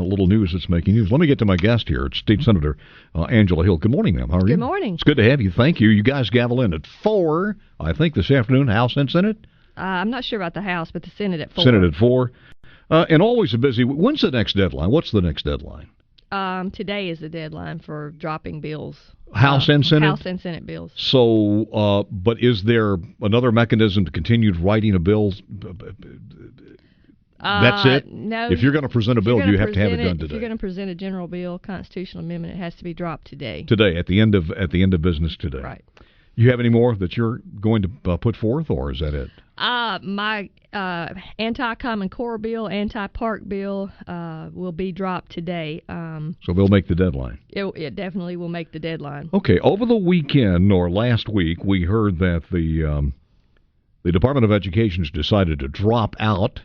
little news that's making news. Let me get to my guest here. It's State Senator Angela Hill. Good morning, ma'am. How are you? Good morning. It's good to have you. Thank you. You guys gavel in at 4, I think, this afternoon, House and Senate? I'm not sure about the House, but the Senate at 4. Senate at 4. And always a busy. When's the next deadline? What's the next deadline? Today is the deadline for dropping bills. House and Senate? House and Senate bills. So, but is there another mechanism to continue writing a bill? That's it? No. If you're going to present a bill, you have to have it done today. If you're going to present a general bill, constitutional amendment, it has to be dropped today. Today, at the end of business today. Right. You have any more that you're going to put forth, or is that it? My anti-Common Core bill, anti-park bill will be dropped today. So they'll make the deadline. It definitely will make the deadline. Okay. Over the weekend or last week, we heard that the Department of Education has decided to drop out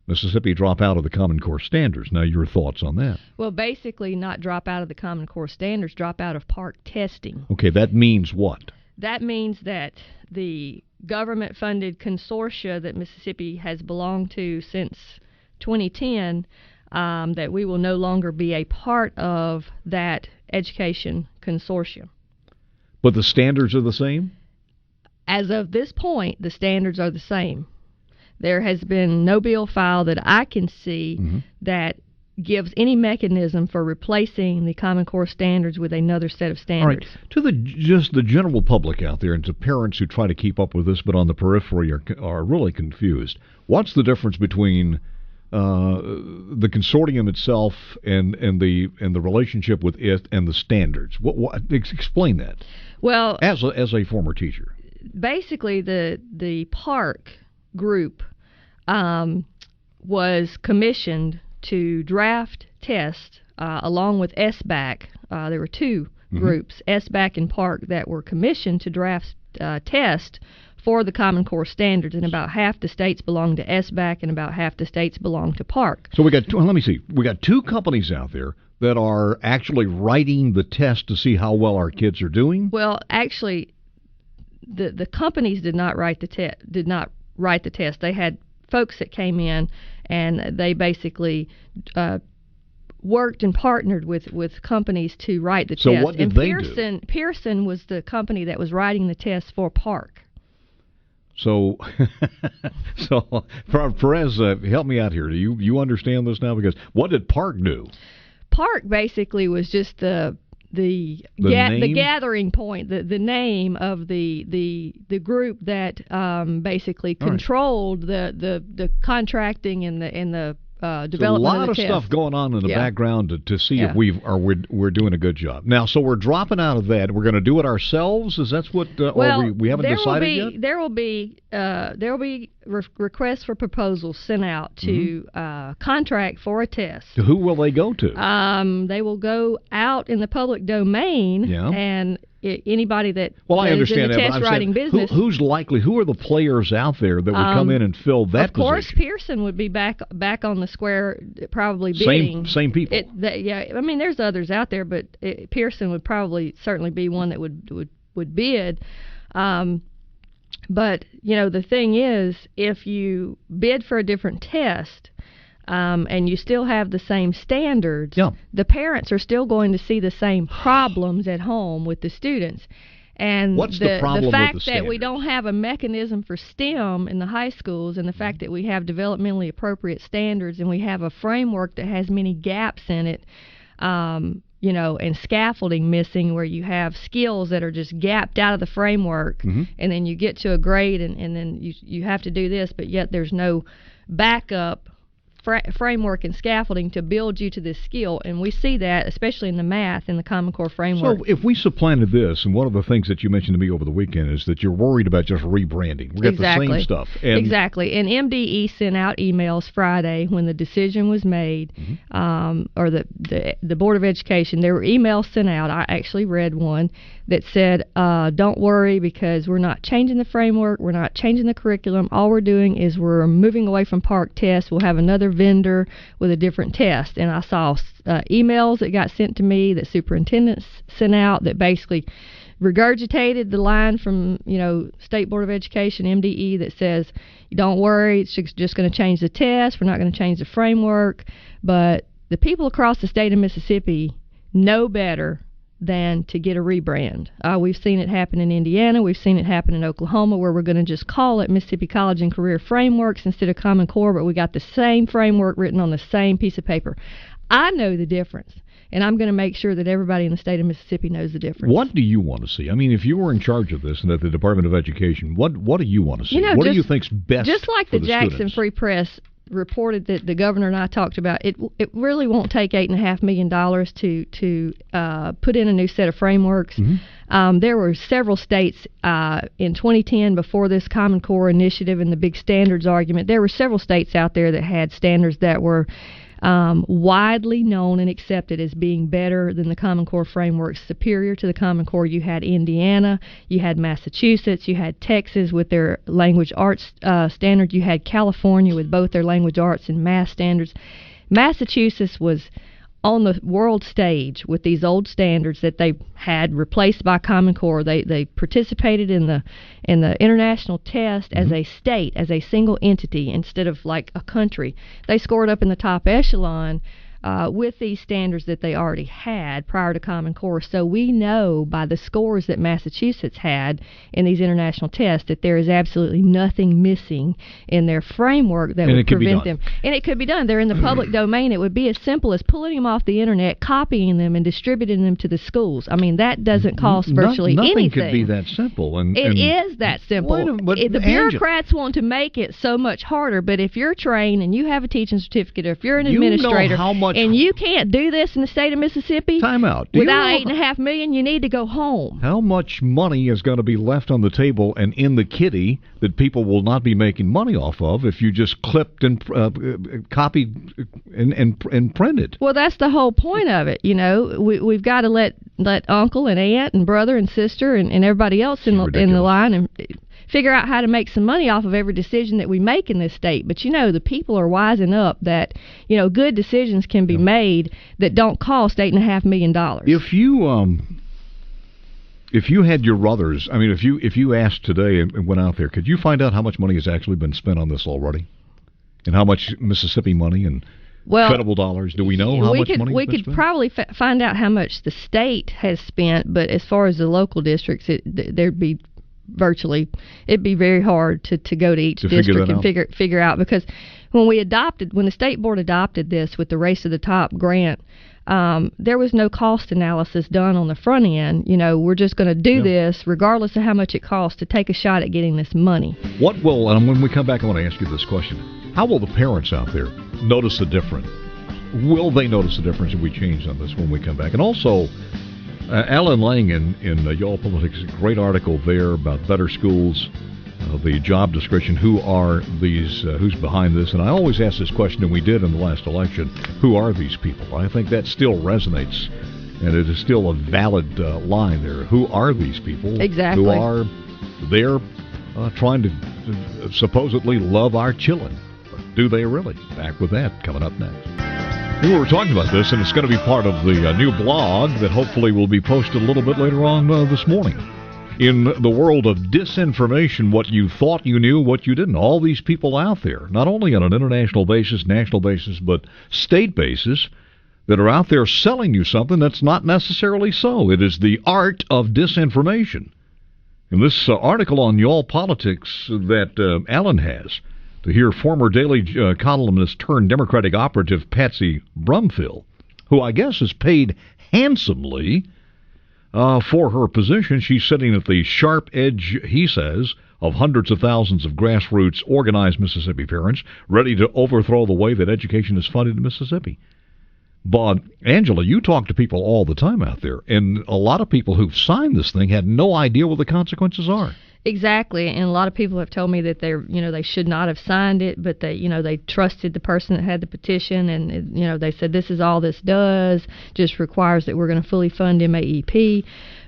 of the Common Core standards. Now, your thoughts on that? Well, basically, not drop out of the Common Core standards, drop out of park testing. Okay, that means what? That means that the government-funded consortia that Mississippi has belonged to since 2010, that we will no longer be a part of that education consortium. But the standards are the same? As of this point, the standards are the same. There has been no bill filed that I can see that gives any mechanism for replacing the Common Core standards with another set of standards. All right. To just the general public out there and to parents who try to keep up with this but on the periphery are really confused. What's the difference between the consortium itself and the relationship with it and the standards? Explain that. Well, as a former teacher, basically the park group was commissioned to draft tests along with SBAC. There were two groups, SBAC and Park, that were commissioned to draft tests for the Common Core standards, and about half the states belong to SBAC and about half the states belong to Park. So we got we got two companies out there that are actually writing the test to see how well our kids are doing. Well, actually, the companies did not write the test. They had folks that came in, and they basically worked and partnered with companies to write the test. So what did they do? Pearson was the company that was writing the test for Park. So, Perez, help me out here. Do you understand this now? Because what did Park do? Park basically was just the gathering point, the name of the group that basically controlled the contracting and the development of the test. A lot of stuff going on in the background to see if we're doing a good job. Now, so we're dropping out of that. We're going to do it ourselves. Is that what? Or we haven't decided yet. There will be requests for proposals sent out to contract for a test. To who will they go to? They will go out in the public domain, and anybody that I understand is in the that, test writing business. Who's likely? Who are the players out there that would come in and fill that position? Of course, Pearson would be back on the square, probably bidding. Same people. I mean, there's others out there, but Pearson would certainly be one that would bid. But the thing is, if you bid for a different test, and you still have the same standards, the parents are still going to see the same problems at home with the students. And what's the problem fact with the that we don't have a mechanism for STEM in the high schools, and the fact that we have developmentally appropriate standards, and we have a framework that has many gaps in it, and scaffolding missing, where you have skills that are just gapped out of the framework, and then you get to a grade, and then you have to do this, but yet there's no backup framework and scaffolding to build you to this skill. And we see that especially in the math in the Common Core framework. So if we supplanted this, and one of the things that you mentioned to me over the weekend is that you're worried about just rebranding. We got the same stuff. Exactly. And MDE sent out emails Friday when the decision was made, or the Board of Education. There were emails sent out. I actually read one that said, don't worry, because we're not changing the framework, we're not changing the curriculum. All we're doing is we're moving away from park tests. We'll have another vendor with a different test. And I saw emails that got sent to me that superintendents sent out that basically regurgitated the line from State Board of Education, MDE, that says, don't worry, it's just going to change the test, we're not going to change the framework, but the people across the state of Mississippi know better than to get a rebrand. We've seen it happen in Indiana. We've seen it happen in Oklahoma, where we're going to just call it Mississippi College and Career Frameworks instead of Common Core, but we got the same framework written on the same piece of paper. I know the difference, and I'm going to make sure that everybody in the state of Mississippi knows the difference. What do you want to see? I mean, if you were in charge of this and at the Department of Education, what do you want to see? What do you think's best? Just like for the Jackson students? Free Press reported that the governor and I talked about, it really won't take $8.5 million to put in a new set of frameworks. Mm-hmm. There were several states in 2010, before this Common Core initiative and the big standards argument, there were several states out there that had standards that were widely known and accepted as being better than the Common Core framework, superior to the Common Core. You had Indiana, you had Massachusetts, you had Texas with their language arts standards, you had California with both their language arts and math standards. Massachusetts was on the world stage with these old standards that they had replaced by Common Core. They participated in the international test as a state, as a single entity, instead of like a country. They scored up in the top echelon with these standards that they already had prior to Common Core. So we know by the scores that Massachusetts had in these international tests that there is absolutely nothing missing in their framework that would prevent them. And it could be done. They're in the public domain. It would be as simple as pulling them off the internet, copying them, and distributing them to the schools. I mean, that doesn't cost virtually nothing anything. Nothing could be that simple. It is that simple. The bureaucrats want to make it so much harder, but if you're trained and you have a teaching certificate, or if you're an administrator, and you can't do this in the state of Mississippi without $8.5 million, you need to go home. How much money is going to be left on the table and in the kitty that people will not be making money off of if you just clipped and copied and printed? Well, that's the whole point of it. You know, we've got to let uncle and aunt and brother and sister and everybody else in the line and figure out how to make some money off of every decision that we make in this state. But, you know, the people are wising up that, you know, good decisions can be made that don't cost $8.5 million. If you had your brothers, I mean, if you asked today and went out there, could you find out how much money has actually been spent on this already? And how much Mississippi money and federal dollars? Do we know how much money has been spent? We could probably find out how much the state has spent, but as far as the local districts, it'd be very hard to go to each district and figure out, because when the state board adopted this with the Race to the Top grant, there was no cost analysis done on the front end. You know, we're just going to do this regardless of how much it costs to take a shot at getting this money. And when we come back, I want to ask you this question. How will the parents out there notice the difference? Will they notice the difference if we change on this when we come back? And also, Alan Lang in Y'all Politics, a great article there about better schools, the job description, who's behind this. And I always ask this question, and we did in the last election, who are these people? I think that still resonates, and it is still a valid line there. Who are these people? Exactly. Who are there trying to supposedly love our children? But do they really? Back with that coming up next. We were talking about this, and it's going to be part of the new blog that hopefully will be posted a little bit later on this morning. In the world of disinformation, what you thought you knew, what you didn't. All these people out there, not only on an international basis, national basis, but state basis, that are out there selling you something that's not necessarily so. It is the art of disinformation. In this article on Y'all Politics that Alan has, to hear former Daily columnist turned Democratic operative Patsy Brumfield, who I guess is paid handsomely for her position. She's sitting at the sharp edge, he says, of hundreds of thousands of grassroots organized Mississippi parents ready to overthrow the way that education is funded in Mississippi. But, Angela, you talk to people all the time out there, and a lot of people who've signed this thing had no idea what the consequences are. Exactly, and a lot of people have told me that they should not have signed it, but they trusted the person that had the petition, and they said this is all this does, just requires that we're going to fully fund MAEP.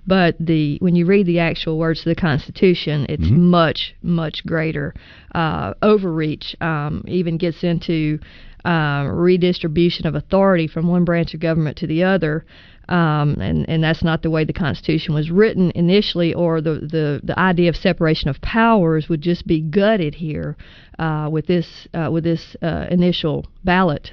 But when you read the actual words of the Constitution, it's much, much greater. Overreach even gets into redistribution of authority from one branch of government to the other. And that's not the way the Constitution was written initially, or the idea of separation of powers would just be gutted here with this initial ballot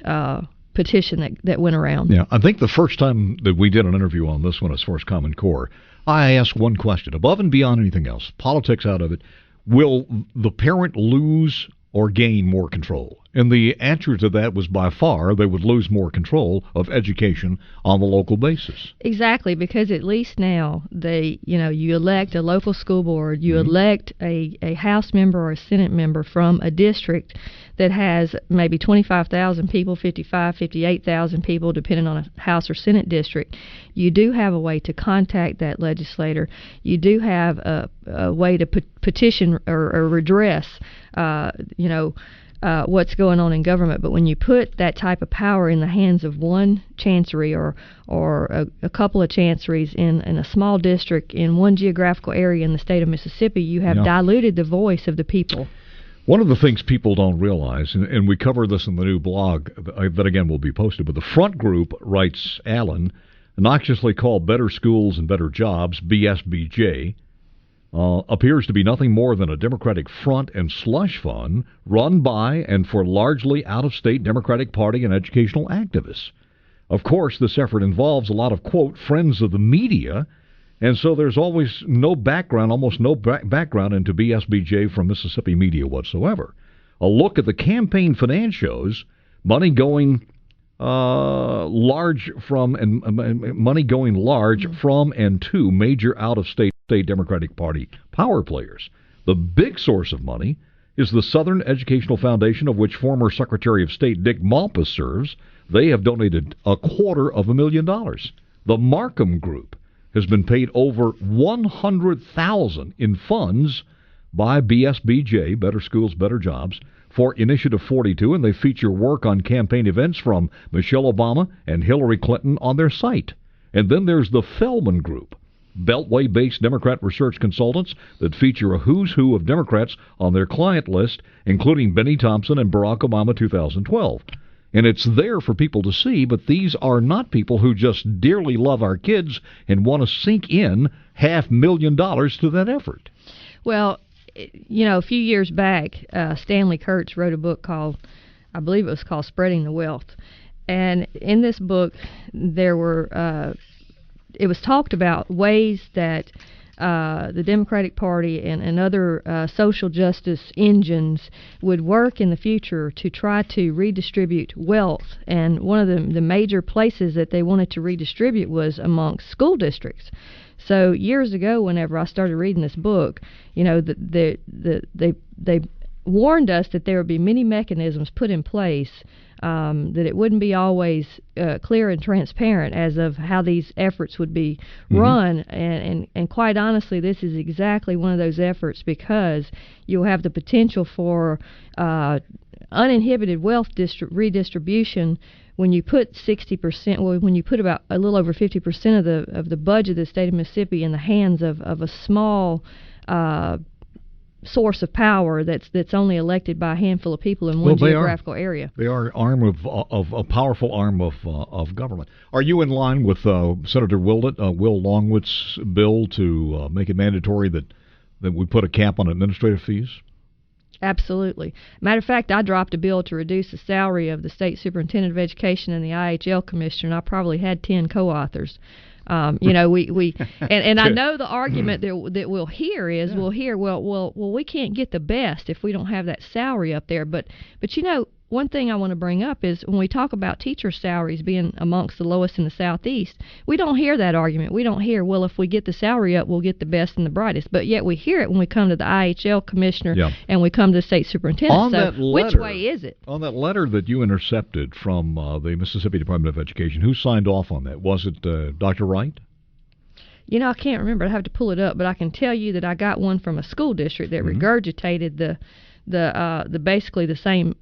petition that went around. Yeah, I think the first time that we did an interview on this one as far as Common Core, I asked one question, above and beyond anything else, politics out of it, will the parent lose or gain more control? And the answer to that was by far they would lose more control of education on the local basis. Exactly, because at least now you elect a local school board, you elect a House member or a Senate member from a district that has maybe 25,000 people, 55, 58,000 people, depending on a House or Senate district. You do have a way to contact that legislator. You do have a way to petition or redress, what's going on in government. But when you put that type of power in the hands of one chancery or a couple of chanceries in a small district in one geographical area in the state of Mississippi, you have diluted the voice of the people. One of the things people don't realize, and we cover this in the new blog that again will be posted, but the front group, writes Allen, noxiously called Better Schools and Better Jobs, BSBJ, appears to be nothing more than a Democratic front and slush fund run by and for largely out-of-state Democratic Party and educational activists. Of course, this effort involves a lot of, quote, friends of the media, and so there's almost no background into BSBJ from Mississippi media whatsoever. A look at the campaign finance shows money going large from and to major out-of-state Democratic Party power players. The big source of money is the Southern Educational Foundation, of which former Secretary of State Dick Malpass serves. They have donated $250,000. The Markham Group has been paid over $100,000 in funds by BSBJ, Better Schools, Better Jobs, for Initiative 42, and they feature work on campaign events from Michelle Obama and Hillary Clinton on their site. And then there's the Fellman Group, Beltway-based Democrat research consultants that feature a who's who of Democrats on their client list, including Benny Thompson and Barack Obama 2012. And it's there for people to see, but these are not people who just dearly love our kids and want to sink in $500,000 to that effort. Well, a few years back, Stanley Kurtz wrote a book called, I believe it was called Spreading the Wealth. And in this book, it was talked about ways that the Democratic Party and other social justice engines would work in the future to try to redistribute wealth. And one of the major places that they wanted to redistribute was amongst school districts. So years ago, whenever I started reading this book, they warned us that there would be many mechanisms put in place, that it wouldn't be always clear and transparent as of how these efforts would be run. And quite honestly, this is exactly one of those efforts, because you'll have the potential for uninhibited wealth redistribution when you put 60%, when you put about a little over 50% of the budget of the state of Mississippi in the hands of a small source of power that's only elected by a handful of people in one geographical area. They are arm of a powerful arm of government. Are you in line with Senator Will Longwitz's bill to make it mandatory that we put a cap on administrative fees? Absolutely. Matter of fact, I dropped a bill to reduce the salary of the state superintendent of education and the IHL commissioner, and I probably had 10 co-authors. We and I know the argument that we'll hear is well we can't get the best if we don't have that salary up there. But one thing I want to bring up is when we talk about teacher salaries being amongst the lowest in the Southeast, we don't hear that argument. We don't hear, well, if we get the salary up, we'll get the best and the brightest. But yet we hear it when we come to the IHL commissioner and we come to the state superintendent. Which way is it? On that letter that you intercepted from the Mississippi Department of Education, who signed off on that? Was it Dr. Wright? I can't remember. I have to pull it up, but I can tell you that I got one from a school district that regurgitated the basically the same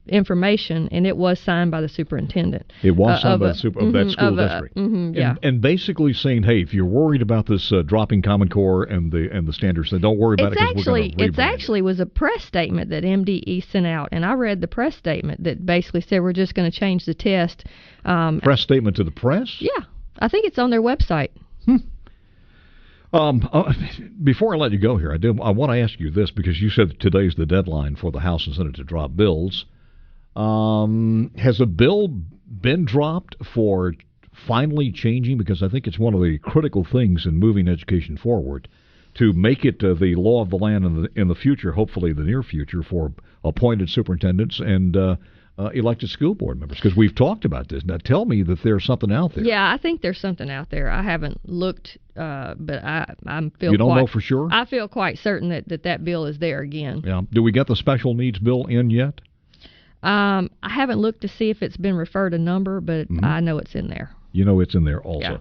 information, and it was signed by the superintendent. It was signed by the of that school district. And basically saying, hey, if you're worried about this dropping Common Core and the standards, then don't worry about it, because we're going to rebrand it. It actually was a press statement that MDE sent out, and I read the press statement that basically said we're just going to change the test. Press statement to the press? Yeah. I think it's on their website. Before I let you go here, I want to ask you this, because you said today's the deadline for the House and Senate to drop bills. Has a bill been dropped for finally changing? Because I think it's one of the critical things in moving education forward, to make it the law of the land in the future, hopefully the near future, for appointed superintendents and elected school board members, because we've talked about this. Now tell me that there's something out there. Yeah, I think there's something out there. I haven't looked, but I feel You don't know for sure? I feel quite certain that bill is there again. Yeah. Do we get the special needs bill in yet? I haven't looked to see if it's been referred a number, but I know it's in there. You know it's in there also. Yeah.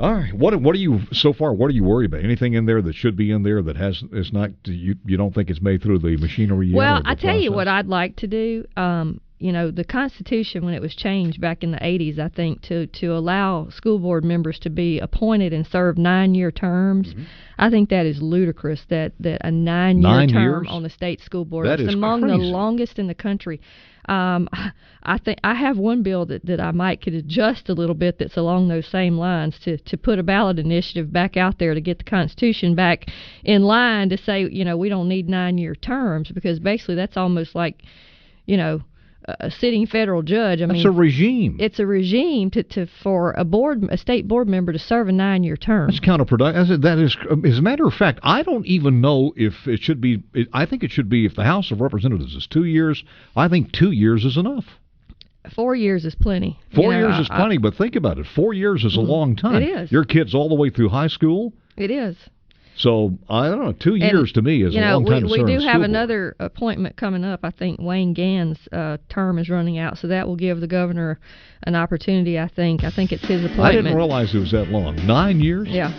All right. What are you so far? What are you worried about? Anything in there that should be in there that is not? You don't think it's made through the machinery yet? Well, I tell you what I'd like to do. The Constitution, when it was changed back in the 80s, I think to allow school board members to be appointed and serve 9-year terms, I think that is ludicrous. That a 9-year term on the state school board is among the longest in the country. I think I have one bill that I might could adjust a little bit that's along those same lines to put a ballot initiative back out there to get the Constitution back in line to say, we don't need 9-year terms, because basically that's almost like, a sitting federal judge. That's a regime. It's a regime for a state board member to serve a 9-year term. That's counterproductive. That is, as a matter of fact, I don't even know if it should be. I think it should be, if the House of Representatives is 2 years, I think 2 years is enough. 4 years is plenty. 4 years is plenty, but think about it. 4 years is a long time. It is. Your kid's all the way through high school. It is. So, I don't know, 2 years to me is a long time to serve. We do have another appointment coming up. I think Wayne Gann's term is running out, so that will give the governor an opportunity, I think. I think it's his appointment. I didn't realize it was that long. 9 years? Yeah.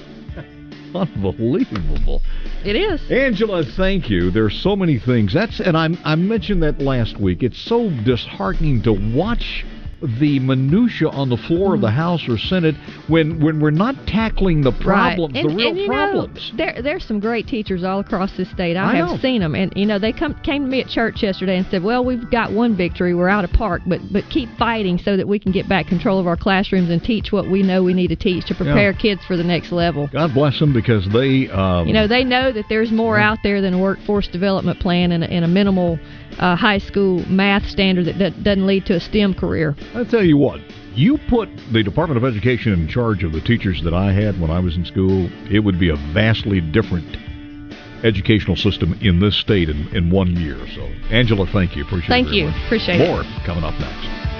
Unbelievable. It is. Angela, thank you. There's so many things. I mentioned that last week. It's so disheartening to watch the minutia on the floor of the House or Senate when we're not tackling the problems, right. the real problems. There's some great teachers all across this state. I have seen them, and they came to me at church yesterday and said, "Well, we've got one victory. We're out of park, but keep fighting so that we can get back control of our classrooms and teach what we know we need to teach to prepare kids for the next level." God bless them, because they they know that there's more out there than a workforce development plan and a minimal high school math standard that doesn't lead to a STEM career. I'll tell you what, you put the Department of Education in charge of the teachers that I had when I was in school, it would be a vastly different educational system in this state in 1 year. So, Angela, thank you. Appreciate it. Thank you. Appreciate it. More coming up next.